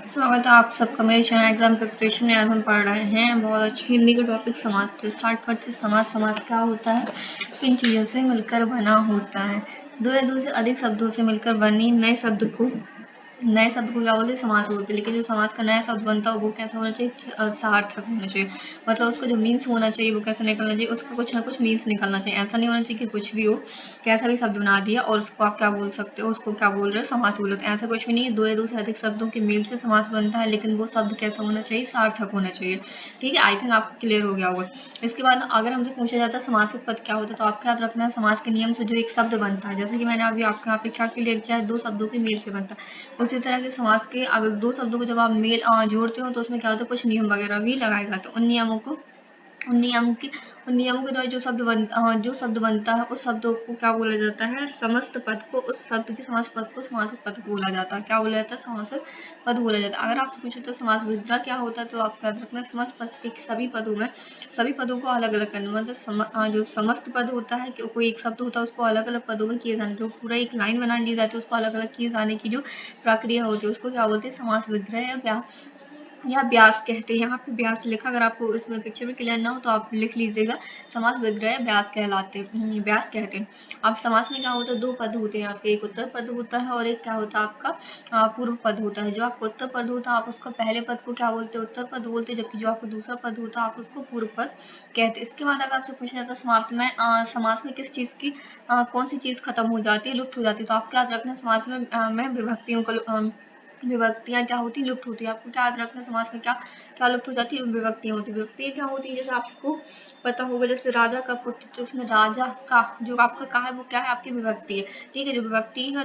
स्वागत है आप सबका मेरे चैनल एग्जाम प्रिपरेशन में। आज हम पढ़ रहे हैं बहुत अच्छी हिंदी का टॉपिक समाज। तो स्टार्ट करते समाज। समाज क्या होता है? किन चीज़ों से मिलकर बना होता है? दो या दो से अधिक शब्दों से मिलकर बनी नए शब्द को क्या बोलते हैं? समास बोलते हैं। लेकिन जो समाज का नया शब्द बनता है वो कैसा होना चाहिए? सार्थक होना चाहिए। मतलब उसका जो मीन्स होना चाहिए वो कैसा निकलना चाहिए? उसका कुछ ना कुछ मीन्स निकलना चाहिए। ऐसा नहीं होना चाहिए कि कुछ भी हो, कैसा भी शब्द बना दिया और उसको आप क्या बोल सकते हो, उसको क्या बोल रहे हो, समास बोलो। तो ऐसा कुछ भी नहीं है। दो या दो से अधिक शब्दों के मेल से समास बनता है, लेकिन वो शब्द कैसा होना चाहिए? सार्थक होना चाहिए। ठीक है, आई थिंक आपको क्लियर हो गया होगा। इसके बाद अगर हमसे पूछा जाता है समासिक पद क्या होता है, तो आपको याद रखना है समास के नियम से जो एक शब्द बनता है, जैसे कि मैंने अभी आपके यहाँ पे क्या क्लियर किया है, दो शब्दों के मेल से बनता है। उसी तरह के समास के अगर दो शब्दों को जब आप मेल जोड़ते हो तो उसमें क्या होता है? कुछ नियम वगैरह भी लगाए जाते हैं। उन नियमों के द्वारा जो शब्द बनता है उस शब्दों को क्या बोला जाता है? समस्त पद को, उस शब्द के समस्त पद को समासिक पद बोला जाता है। क्या बोला जाता है? समासिक पद बोला जाता है। अगर आपसे पूछे तो समास विग्रह क्या होता है, तो आपको याद रखना है समस्त पद के सभी पदों को अलग अलग करना। मतलब जो समस्त पद होता है कि कोई एक शब्द होता है उसको अलग अलग पदों में किए जाने, जो पूरा एक लाइन बना ली जाती है उसको अलग अलग किए जाने की जो प्रक्रिया होती है उसको क्या बोलते हैं? समास विग्रह या व्यास कहते हैं। यहाँ पे व्यास लिखा, अगर आपको इसमें पिक्चर में क्लियर ना हो तो आप लिख लीजिएगा। समास विग्रह व्यास व्यास कहते हैं। अब समास में क्या होता है? दो पद होते हैं आपके, एक उत्तर पद होता है और एक क्या होता है आपका पूर्व पद होता है। जो आपका उत्तर पद होता है आप उसका पहले पद को क्या बोलते हैं? उत्तर पद बोलते हैं, जबकि जो आपका दूसरा पद होता है आप उसको पूर्व पद कहते हैं। इसके बाद अगर आपसे पूछा जाता है समास में किस चीज की कौन सी चीज खत्म हो जाती है, लुप्त हो जाती है, तो आप क्या याद रखना है? समास में विभक्तियां क्या होती, लुप्त होती है। आपको क्या याद रखना है? समाज में क्या क्या लुप्त हो जाती है? विभक्तियां होती है। विभक्तियां क्या होती है? जैसे आपको पता होगा, जैसे राजा का पुत्र, तो इसमें राजा का जो आपका का है वो क्या है? आपकी विभक्ति है। ठीक है, जो विभक्ति है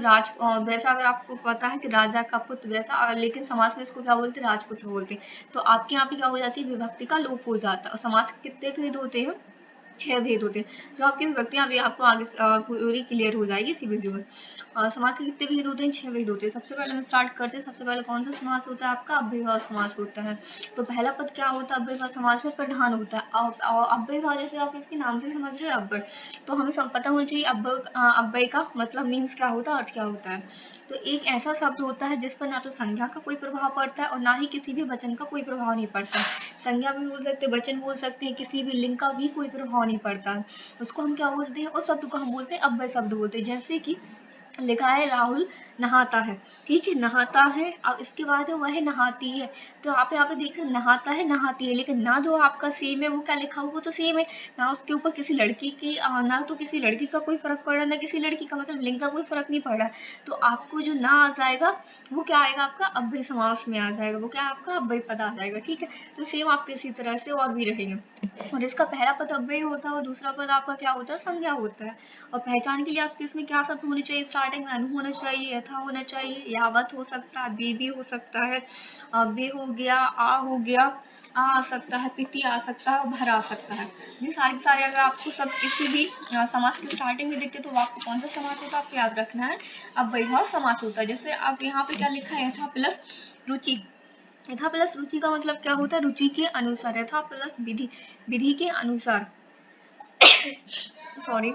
वैसा अगर आपको पता है कि राजा का पुत्र वैसा, लेकिन समाज में इसको क्या बोलते हैं? राजपुत्र बोलते हैं। तो आपके यहाँ पे क्या हो जाती है? विभक्ति का लोप हो जाता है। और समाज के कितने भेद होते हैं? 6 भेद होते हैं। जो आपकी विभक्तियां अभी आपको आगे पूरी क्लियर हो जाएगी इसी वीडियो में। समास के कितने भेद होते हैं? 6 भेद होते हैं। सबसे पहले हम स्टार्ट करते हैं। सबसे पहले कौन सा समास होता है? आपका अव्ययभाव समास होता है। तो पहला पद क्या होता है अव्ययभाव समास में? प्रधान होता है। और अव्ययभाव जैसे आप इसके नाम से समझ रहे हैं अव्यय, तो हमें सब पता होना चाहिए अव्यय का मतलब मीन्स क्या होता है, अर्थ क्या होता है। तो एक ऐसा शब्द होता है जिस पर ना तो संज्ञा का कोई प्रभाव पड़ता है और ना ही किसी भी वचन का कोई प्रभाव नहीं पड़ता है। संज्ञा भी बोल सकते हैं, वचन बोल सकते हैं, किसी भी लिंग का भी कोई प्रभाव नहीं पड़ता है। उसको हम क्या बोलते हैं? उस शब्द को हम बोलते हैं अव्यय शब्द बोलते हैं। जैसे कि लिखा है राहुल नहाता है। ठीक है, नहाता है। अब इसके बाद है वह नहाती है। तो आप यहाँ पे देख रहे हैं नहाता है, नहाती है, लेकिन ना जो आपका सेम है वो क्या लिखा हुआ, वो तो सेम है। ना उसके ऊपर किसी लड़की की ना तो किसी लड़की का कोई फर्क पड़ रहा है, ना किसी लड़की का, मतलब लिंग का कोई फर्क नहीं पड़ रहा है। तो आपको जो ना आ जाएगा वो क्या आएगा? आपका अव्यय समास में आ जाएगा। वो क्या आपका अव्यय पद आ जाएगा। ठीक है, तो सेम आपके इसी तरह से और भी रहेंगे। और जिसका पहला पद अव्यय होता है और दूसरा पद आपका क्या होता है? संज्ञा होता है। और पहचान के लिए आपके इसमें क्या शब्द होने चाहिए? स्टार्टिंग में अनु होना चाहिए, यथा होना चाहिए, यावत हो सकता है, भी हो सकता है, बे हो गया, आ हो गया, आ सकता है, पिति आ सकता है, भर आ सकता है। ये सारे अगर आपको सब किसी भी समास की स्टार्टिंग में दिखते तो आपको कौन सा समास होता है? आपको याद रखना है अव्ययभाव समास होता है। जैसे आप यहाँ पे क्या लिखा है? यथा प्लस रुचि। यथा प्लस रुचि का मतलब क्या होता है? रुचि के अनुसार। यथा प्लस विधि, विधि के अनुसार। सॉरी,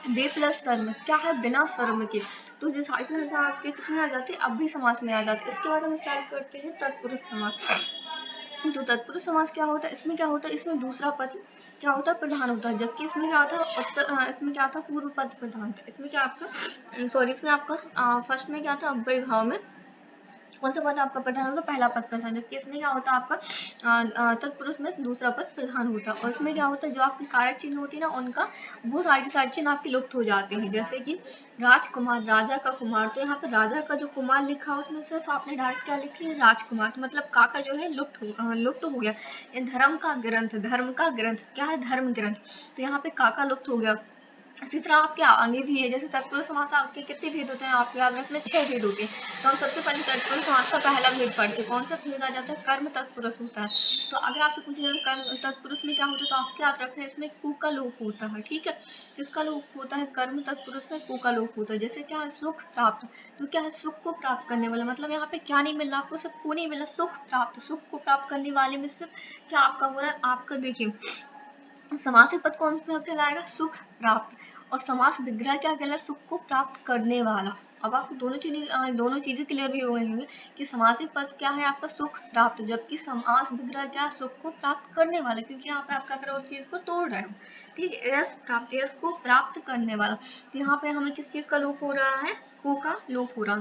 बे प्लस कर्म क्या है? बिना कर्म के। तो जिस आपके किसमें आ जाते हैं? अब भी समास में आ जाते हैं। इसके बाद हम स्टार्ट करते हैं तत्पुरुष समास। तो तत्पुरुष समास क्या होता है? इसमें क्या होता है? इसमें दूसरा पद क्या होता है? प्रधान होता है, जबकि इसमें क्या होता है? इसमें क्या था? पूर्व पद प्रधान था। इसमें क्या आपका सॉरी इसमें आपका फर्स्ट में क्या था? अव्यय भाव में कौन सा पद आपका प्रधान होगा? पहला पद प्रधान। जबकि इसमें क्या होता है? आपका तत्पुरुष में दूसरा पद प्रधान होता है। और इसमें क्या होता है? जो आपकी कारक चिन्ह होती है ना उनका वो सारे चिन्ह आपके लुप्त हो जाते हैं। जैसे कि राजकुमार, राजा का कुमार, तो यहाँ पे राजा का जो कुमार लिखा है उसमें सिर्फ आपने डायरेक्ट क्या लिखी है? राजकुमार। तो मतलब का जो है लुप्त हो गया। धर्म का ग्रंथ, धर्म का ग्रंथ क्या है? धर्म ग्रंथ। तो यहाँ पे का लुप्त हो गया। इसी तरह आपके आगे भी है। जैसे तत्पुरुष समास आपके कितने भेद होते हैं? आपको याद रखना 6 भेद होते हैं। तो हम सबसे पहले तत्पुरुष समास का पहला भेद पढ़ते हैं। कौन सा भेद आ जाता है? कर्म तत्पुरुष होता है। तो अगर आपसे पूछा जाए कर्म तत्पुरुष में क्या होता है, तो आपको याद रखना है इसमें कु का लोप होता है। ठीक है, किसका लोप होता है? कर्म तत्पुरुष में कु का लोप होता है। जैसे क्या है? सुख प्राप्त। तो क्या है? सुख को प्राप्त करने वाला, मतलब यहाँ पे क्या नहीं मिल रहा आपको? सिर्फ को नहीं मिला, सुख प्राप्त। सुख को प्राप्त करने वाले में सिर्फ क्या आपका हो रहा है? आपका देखिए समास पद कौन सा कहलाएगा? सुख प्राप्त। और समास विग्रह क्या कहलाएगा? सुख को प्राप्त करने वाला। अब आपको दोनों चीजें क्लियर भी हो गई होंगी कि समासिक पद क्या है आपका सुख प्राप्त, जबकि समास विग्रह क्या सुख को प्राप्त करने वाला, क्योंकि यहाँ पे आपका अगर उस चीज को तोड़ रहे हो। ठीक है, यश प्राप्त, यश को प्राप्त करने वाला। तो यहाँ पे हमें किस चीज का लोप हो रहा है, को का लोप हो रहा।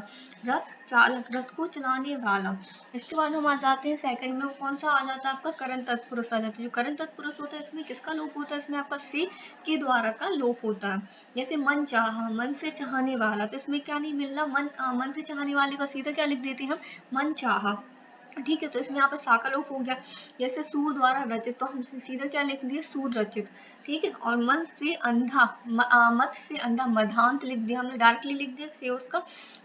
रथ चालक, रथ को चलाने वाला। इसके बाद हम आ जाते हैं सेकंड में, कौन सा आ जाता है आपका करण तत्पुरुष आ जाता है। जो करण तत्पुरुष होता है इसमें किसका लोप होता है, इसमें आपका से के द्वारा का लोप होता है। जैसे मन चाहा, मन से चाहने वाला, तो इसमें क्या नहीं मिल रहा, मन से चाहने वाले का सीधा क्या लिख देते हैं हम, मन चाहा। ठीक है, तो इसमें यहाँ पे सा का लोप हो गया। जैसे सूर द्वारा रचित, तो हम सीधा क्या लिख दिए, सूर रचित। ठीक है, और मन से अंधा, मत से अंधा, मधांत लिख दिया हमने, डायरेक्टली लिख दिया, से उसका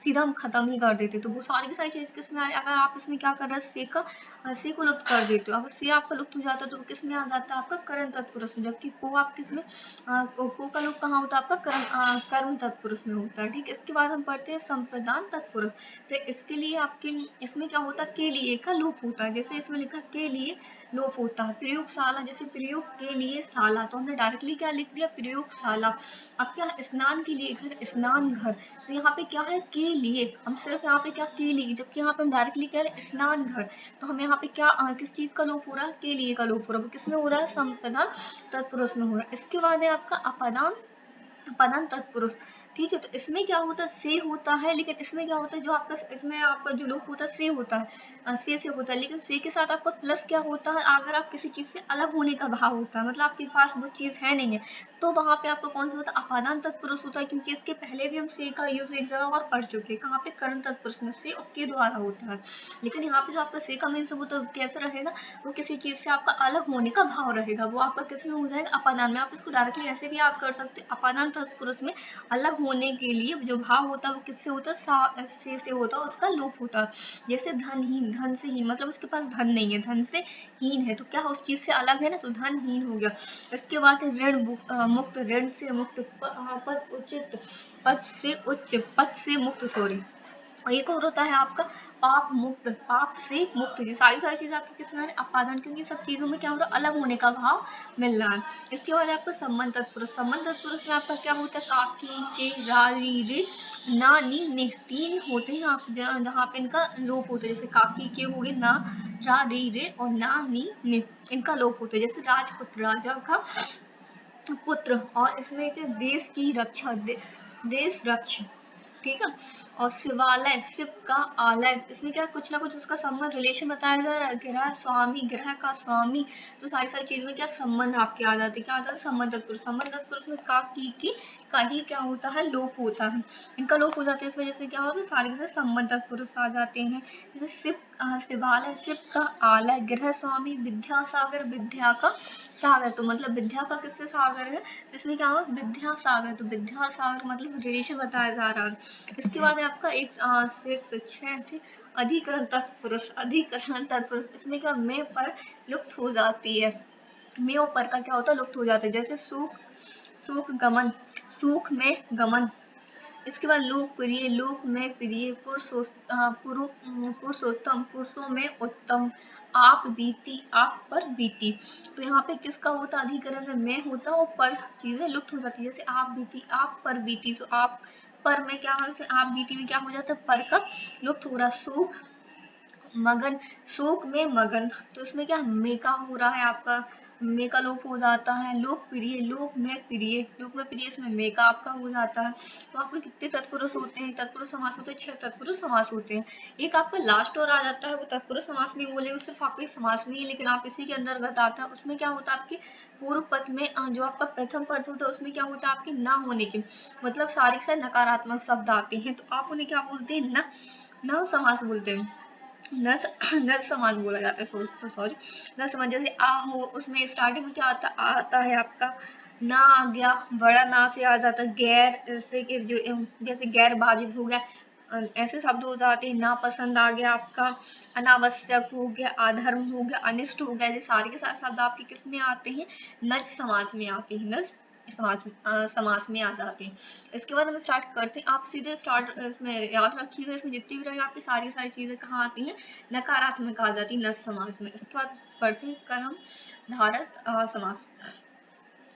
सीधा हम खत्म ही कर देते। तो वो सारी की सारी चीज किसमें आ रही है, अगर आप इसमें क्या कर रहे हैं, से को लुप्त कर देते हो। अगर से आपका लुप्त हो जाता है तो किसमें आ जाता है आपका करण तत्पुरुष में, जबकि को आप किसमें, को का लोप कहाँ होता है आपका कर्म तत्पुरुष में होता है। ठीक, इसके बाद हम पढ़ते हैं संप्रदान तत्पुरुष। तो इसके लिए आपके इसमें क्या होता है, के लिए का लोप होता है। जैसे इसमें लिखा के लिए लोप होता है। प्रयोगशाला, जैसे प्रयोग के लिए शाला, तो हमने डायरेक्टली क्या लिख दिया, प्रयोगशाला। अब क्या, स्नान के लिए घर, स्नान घर। तो यहाँ पे क्या है, के लिए, हम सिर्फ यहाँ पे क्या के लिए, जबकि यहाँ पे हम डायरेक्टली कह रहे हैं स्नान घर। तो हम यहाँ पे क्या किस चीज का लोप हो रहा है, के लिए का लोप हो रहा है। किसमें हो रहा है, संप्रदान तत्पुरुष में हो रहा है। इसके बाद है आपका अपदान पदन तत्पुरुष। ठीक है, तो इसमें क्या होता है, से होता है, लेकिन इसमें क्या होता है, जो आपका इसमें आपका जो लोप होता है से होता है, से होता है, लेकिन से के साथ आपका प्लस क्या होता है, अगर आप किसी चीज से अलग होने का भाव होता है, मतलब आपके पास वो चीज है नहीं है, तो वहां पे आपका कौन सा होता है, अपादान तत्पुरुष होता है। क्योंकि इसके पहले भी हम से का यूज एक जगह और पढ़ चुके हैं, कहाँ पे, करण तत्पुरुष में, से और के द्वारा होता है। लेकिन यहाँ पे जो आपका से का मीन वो तो कैसे रहेगा, वो किसी चीज से आपका अलग होने का भाव रहेगा, वो आपका किस में हो जाएगा, अपादान में। आप इसको डायरेक्टली ऐसे भी याद कर सकते हैं, अपादान तत्पुरुष में अलग होने के लिए जो भाव होता है वो किससे होता है, से होता है, उसका लोप होता है। जैसे धनहीन, धन से हीन, मतलब उसके पास धन नहीं है, धन से हीन है, तो क्या उस चीज से अलग है ना, तो धनहीन हो गया। इसके बाद है ऋण मुक्त, ऋण से मुक्त, पद उचित, पद से उच्च, पद से मुक्त, सॉरी। और एक और होता है आपका पाप मुक्त, पाप से मुक्त। ये सारी चीजें आपकी किसमें आ रही है, अपादान, क्योंकि सब चीजों में क्या हो रहा है, अलग होने का भाव मिल रहा है। इसके बाद आपका संबंध तत्पुरुष, संबंध तत्पुरुष में आपका क्या होता है, काकी के, रा री रे, ना नी ने, तीन होते हैं आप जहाँ पे इनका लोप होता है। जैसे काकी के हो गए ना, रा री रे, और ना नी ने, इनका लोप होता है। जैसे राजपुत्र, राजा का पुत्र, और इसमें क्या, देश की रक्षा, देश रक्ष। ठीक है, और शिवालय, शिव का आलय, इसमें क्या कुछ ना कुछ उसका संबंध, रिलेशन बताया जा रहा है, ग्रह स्वामी, ग्रह का स्वामी। तो सारी चीज में क्या संबंध आपके आ जाते हैं, क्या आ जाता है, संबंध तत्पुरुष। संबंध तत्पुरुष में का ही क्या होता है, लोप होता है, इनका लोप हो जाता है। इस वजह से क्या होता है, सारे के सारे संबंध तत्पुरुष आ जाते हैं। जैसे शिवालय, शिव का आलय, ग्रह स्वामी, विद्यासागर, विद्या का सागर, तो मतलब विद्या का किससे सागर है, इसमें क्या होगा, विद्यासागर, तो विद्यासागर मतलब रिलेशन बताया जा रहा है। इसके बाद है आपका एक 6 थे, अधिकरण तत्पुरुष, अधिकरण तत्पुरुष, इसमें क्या में पर लुप्त हो जाती है, में और पर का क्या होता है, लुप्त हो जाता है। जैसे सुख, सुख गमन, सुख में गमन। इसके बाद लोकप्रिय, लोक में प्रिय, पुरुषोत्तम, पुरुषों में उत्तम, आप बीती, आप पर बीती। तो यहाँ पे किसका होता है, अधिकरण में मैं होता है और पर चीजें लुप्त हो जाती है। जैसे आप बीती, आप पर बीती, तो आप पर में क्या है, जैसे आप बीती में क्या हो जाता है, पर का लुप्त हो रहा। शोक मगन, शोक में मगन, तो इसमें क्या मेका हो रहा है आपका, मेका लोप हो जाता है। लोकप्रिय, लोक में प्रिय, लोक में प्रिय, इसमें मेका आपका हो जाता है। तो आपके कितने तत्पुरुष होते हैं, तत्पुरुष समास होते हैं, 6 तत्पुरुष समास होते हैं। एक आपका लास्ट और आ जाता है, वो तत्पुरुष समास नहीं बोले, वो सिर्फ आपके समास नहीं है, लेकिन आप इसी के अंतर्गत आता है। उसमें क्या होता है, आपके पूर्व पद में जो आपका प्रथम पद होता है उसमें क्या होता है, आपके ना होने के, मतलब सारे के सारे नकारात्मक शब्द आते हैं, तो आप उन्हें क्या बोलते हैं, न समास बोलते हैं। नर समाज बोला जाता है, सॉरी, नर समाज। जैसे आ हो, उसमें स्टार्टिंग में क्या आता है आपका ना, आ गया, बड़ा ना से आ जाता है, गैर जैसे कि जो जैसे गैर वाजिब हो गया, ऐसे शब्द हो जाते हैं। ना पसंद आ गया आपका, अनावश्यक हो गया, अधर्म हो गया, अनिष्ट हो गया। ये सारे के सारे शब्द आपके किस में आते हैं, नज समाज में आते हैं, नज समाज में आ जाते हैं। इसके बाद हम स्टार्ट करते हैं, आप सीधे स्टार्ट इसमें याद रखिएगा, इसमें जितनी भी रहे आपकी सारी चीजें कहाँ आती हैं, नकारात्मक आ जाती है नस समाज में। इसके बाद पढ़ते हैं कर्म धारक समास।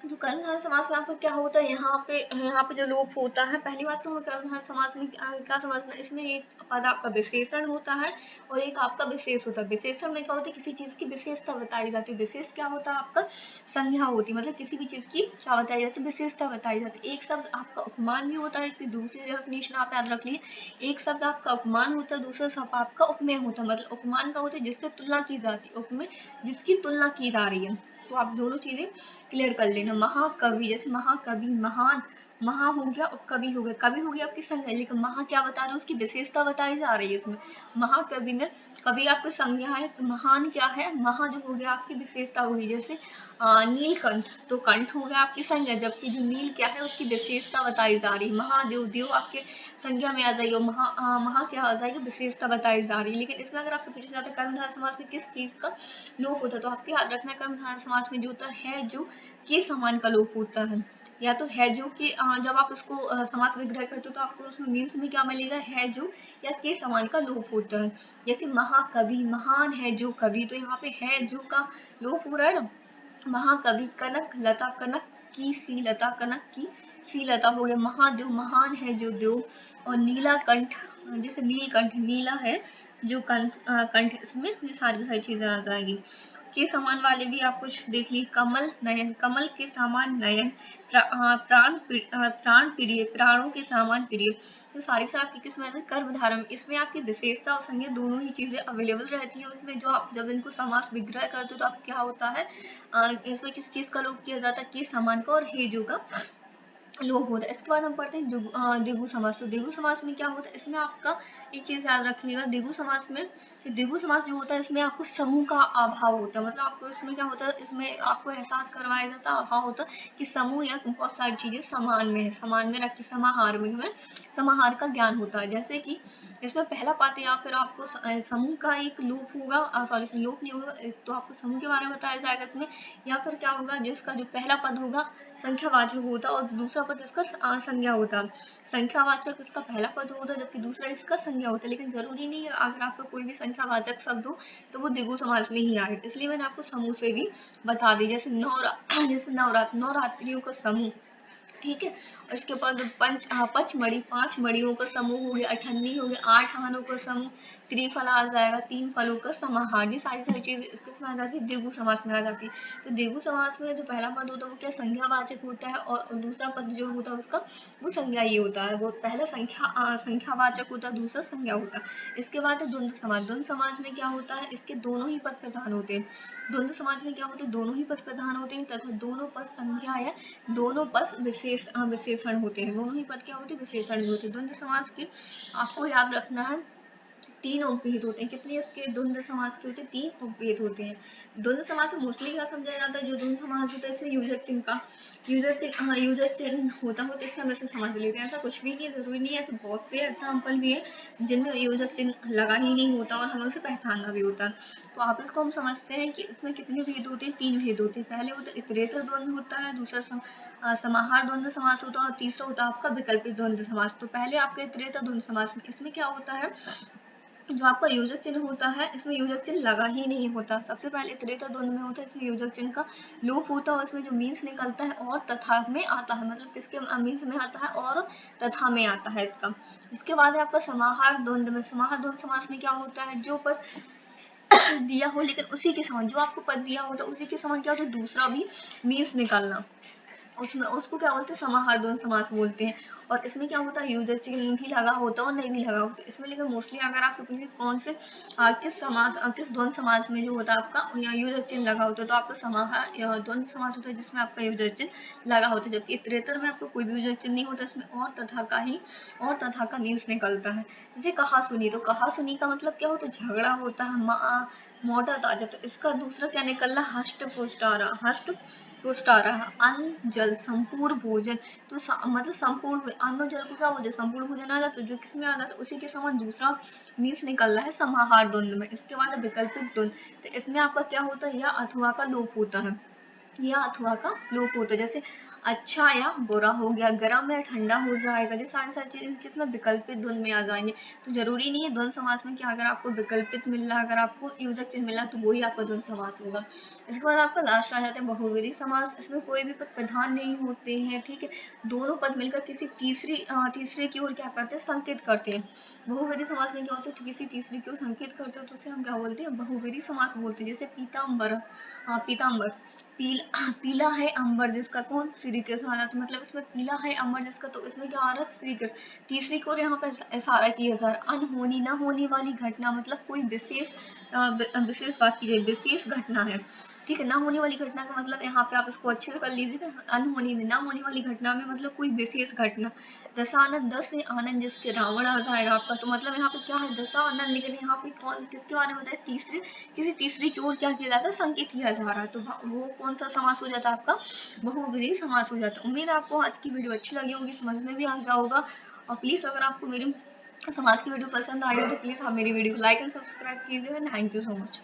तो कर्मधारय समास में आपको क्या होता है, यहाँ पे जो लोप होता है, पहली बात तो कर्मधारय समास में क्या समझना, इसमें एक पद आपका विशेषण होता है और एक आपका विशेष होता है। विशेषण में क्या होता है, किसी चीज की विशेषता बताई जाती है। विशेष क्या होता है आपका, संज्ञा होती है, मतलब किसी भी चीज की क्या बताई जाती है, विशेषता बताई जाती है। एक शब्द आपका उपमान भी होता है, दूसरी डेफिनेशन आप याद रख लीजिए, एक शब्द आपका उपमान होता है, दूसरा शब्द आपका उपमेय होता है। मतलब उपमान का होता है जिससे तुलना की जाती है, उपमेय जिसकी तुलना की जा रही है। तो आप दोनों चीजें क्लियर कर लेना। महाकवि, जैसे महाकवि, महान, महा हो गया और कवि हो गया। कवि हो गया आपकी संज्ञा, लेकिन महा क्या बता रहे हो, उसकी विशेषता बताई जा रही है इसमें। महाकवि में कवि आपकी संज्ञा है, तो महान क्या है, महा जो हो गया आपकी विशेषता हुई। जैसे नीलकंठ, तो कंठ हो गया आपकी संज्ञा, जबकि जो नील क्या है उसकी विशेषता बताई जा रही है। महादेव, देव आपके संज्ञा में आ जाएगी, और महा क्या आ जाएगी, विशेषता बताई जा रही है। लेकिन इसमें अगर आपसे पूछा जाता है कर्मधारय समास में किस चीज का लोप होता है, तो आपको याद रखना है कर्मधारय समास में जो होता है जो के समान का लोप होता है। या तो है जो कि जब आप इसको समास विग्रह करते हो तो आपको उसमें मीन्स में क्या मिलेगा, है जो या के समान का लोप होता है। जैसे महाकवि, महान है जो कवि, तो यहाँ पे है जो का लोप हो रहा है ना। महाकवि, कनक लता, कनक की सी लता, कनक की सी लता हो गया। महादेव, महान है जो देव। और नीला कंठ, जैसे नीलकंठ, नीला है जो कंठ, इसमें ये सारी चीजें आ जाएगी। के समान वाले भी आप कुछ देख ली, कमल नयन, कमल के समान नयन, प्राण प्रिय, प्राणों के समान प्रिय। तो सारी से आपकी किस में कर्मधारय, इसमें आपकी विशेषता और संज्ञा दोनों ही चीजें अवेलेबल रहती है उसमें। जो आप जब इनको समास विग्रह करते हो तो आप क्या होता है, इसमें किस चीज का लोप किया जाता है, के समान का और हेजो का लोप होता है। इसके बाद हम पढ़ते हैं द्विगु समास। तो द्विगु समास में क्या होता है, इसमें आपका एक चीज याद रखिएगा, द्विगु समास में, द्विगु समास जो होता है इसमें आपको समूह का अभाव होता है। मतलब आपको इसमें क्या होता है, इसमें आपको एहसास करवाया जाता है, अभाव होता है कि समूह या बहुत सारी चीजें समान में है, समान में रख के समाहार में हमें समाहार का ज्ञान होता है। जैसे कि इसमें पहला पाते या फिर आपको समूह का एक लोप होगा, सॉरी लोप नहीं होगा, तो आपको समूह के बारे में बताया जाएगा इसमें। या फिर क्या होगा, जिसका जो पहला पद होगा संख्यावाचक होता और दूसरा पद इसका संज्ञा होता। संख्यावाचक इसका पहला पद होता जबकि दूसरा इसका संज्ञा होता। लेकिन जरूरी नहीं है अगर आपका कोई भी संख्यावाचक शब्द हो तो वो द्विगु समास में ही आए, इसलिए मैंने आपको समूह से भी बता दी। जैसे जैसे नवरात्रियों का समूह, ठीक है। और इसके बाद पचमढ़ी, 5 मड़ियों का समूह हो गया। अठन्नी हो गया, 8 आनों का समूह। त्रिफला आ जाएगा, 3 फलों का समाहार। ये सारी चीजें इसके में आ जाती है, द्विगु समास में आ जाती है। तो द्विगु समास में जो पहला पद होता है वो क्या संख्यावाचक होता है, और दूसरा पद जो होता है उसका वो संज्ञा ही होता है। वो पहला संख्यावाचक होता है, दूसरा संज्ञा होता है। इसके बाद है द्वंद्व समास। द्वंद्व समास में क्या होता है, इसके दोनों ही पद प्रधान होते हैं। द्वंद्व समास में क्या होता है, दोनों ही पद प्रधान होते हैं तथा दोनों पद संज्ञा या दोनों पद विशेषण होते हैं। दोनों ही पद क्या होते हैं, विशेषण होते हैं। द्वंद्व समास के आपको याद रखना है 3 उपभेद होते हैं। कितने इसके द्वंद्व समास के होते हैं, 3 उपभेद होते हैं। द्वंद्व समास में मोस्टली क्या समझा जाता है, जो द्वंद्व समास होता है इसमें यूजक चिन्ह का यूजक चिन्ह होता हो तो इससे हम ऐसे समझ लेते हैं। ऐसा कुछ भी नहीं, जरूरी नहीं है। ऐसे बहुत से एग्जाम्पल भी है जिनमें यूजक चिन्ह लगा ही नहीं होता और हमें उसे पहचानना भी होता है। तो आप इसको हम समझते हैं कि इसमें कितने भेद होते हैं, 3 भेद होते हैं। पहले होता है इतरेतर द्वंद्व होता है, दूसरा समाहार द्वंद्व समास होता है और तीसरा होता है आपका विकल्पित द्वंद्व समास। तो पहले आपका इतरेतर द्वंद्व समास में इसमें क्या होता है, जो आपका योजक चिन्ह होता है इसमें योजक चिन्ह लगा ही नहीं होता। सबसे पहले इतरेतर द्वंद्व में होता है, इसमें योजक चिन्ह का लोप होता है और इसमें जो मीन्स निकलता है और तथा में आता है। मतलब किसके मीन्स में आता है और तथा में आता है इसका। इसके बाद है आपका समाहार द्वंद्व में। समाहार द्वंद्व समास में क्या होता है, जो पद दिया हो लेकिन उसी के समान, जो आपको पद दिया होता है उसी के समान क्या होता है, दूसरा भी मीन्स निकालना, उसमें उसको क्या बोलते हैं, समाहार द्वंद्व समास बोलते हैं। और इसमें क्या होता है, यूजक चिन्ह भी लगा होता है और नहीं भी लगा होता है इसमें। लेकिन मोस्टली अगर आप पूछें कौन से किस द्वंद्व समास में जो होता है आपका या यूजक चिन्ह लगा होता है, तो आपका समाहार द्वंद्व समास होता है जिसमें आपका यूजक चिन्ह लगा होता है। जबकि इतरेतर में आपको कोई भी यूजक चिन्ह नहीं होता, इसमें और तथा का मीन्स निकलता है। जैसे कहा सुनी, तो कहा सुनी का मतलब क्या होता है, झगड़ा होता है। मोटा ताजा, तो इसका दूसरा क्या निकलना, हष्ट पुष्टारा, हष्ट पुष्ट आ रहा। अन्न जल संपूर्ण भोजन, तो मतलब संपूर्ण अन्न जल को क्या बोलते हैं, संपूर्ण भोजन आ जाता है, जो किसमें आ जाता है उसी के समान दूसरा मीन्स निकल रहा है समाहार द्वंद्व में। इसके बाद वैकल्पिक द्वंद्व, तो इसमें आपका क्या होता है, या अथवा का लोप होता है, या अथवा का लोप होता है। जैसे अच्छा या बुरा हो गया, गर्म या ठंडा हो जाएगा, जो सारी सारी चीजें किसमें विकल्पित धुन में आ जाएंगे। तो जरूरी नहीं है द्वंद समास में कि अगर आपको विकल्पित मिल रहा है, अगर आपको योजक चिन्ह मिला तो वही आपका द्वंद समास होगा। इसके बाद आपका लास्ट आ जाता है बहुव्रीहि समास। इसमें कोई भी पद प्रधान नहीं होते हैं, ठीक है। दोनों पद मिलकर किसी तीसरे की ओर क्या करते हैं, संकेत करते हैं। बहुव्रीहि समास में क्या होता है, तो किसी तीसरे की ओर संकेत करते हो तो उसे हम क्या बोलते हैं, बहुव्रीहि समास बोलते हैं। जैसे पीताम्बर, पीताम्बर, पीला है अंबर जिसका, कौन, श्री कृष्ण आ रहा, तो मतलब इसमें पीला है अंबर जिसका, तो इसमें क्या आ रहा है, श्री कृष्ण। तीसरी को यहाँ पर इशारा किया जा रहा है। अनहोनी, न होने वाली घटना, मतलब कोई विशेष बात की जाए, विशेष घटना है, ठीक है। ना होने वाली घटना का मतलब यहाँ पे आप इसको अच्छे से कर लीजिएगा। अनहोनी में, ना होने वाली घटना में मतलब कोई विशेष घटना। दशानन, 10 है आनंद जिसके, रावण आ जाएगा आपका, तो मतलब यहाँ पे क्या है, दशानन, लेकिन यहाँ पे कौन किसके बारे में बताया, किसी तीसरे की ओर क्या किया जाता है, संकेत किया जा रहा है। तो वो कौन सा समास हो जाता है आपका, बहुव्रीहि समास हो जाता है। उम्मीद है आपको आज की वीडियो अच्छी लगी होगी, समझ में भी आ गया होगा। और प्लीज अगर आपको मेरी समाज की वीडियो पसंद आई हो तो प्लीज आप मेरी वीडियो को लाइक एंड सब्सक्राइब कीजिएगा। Thank you so much.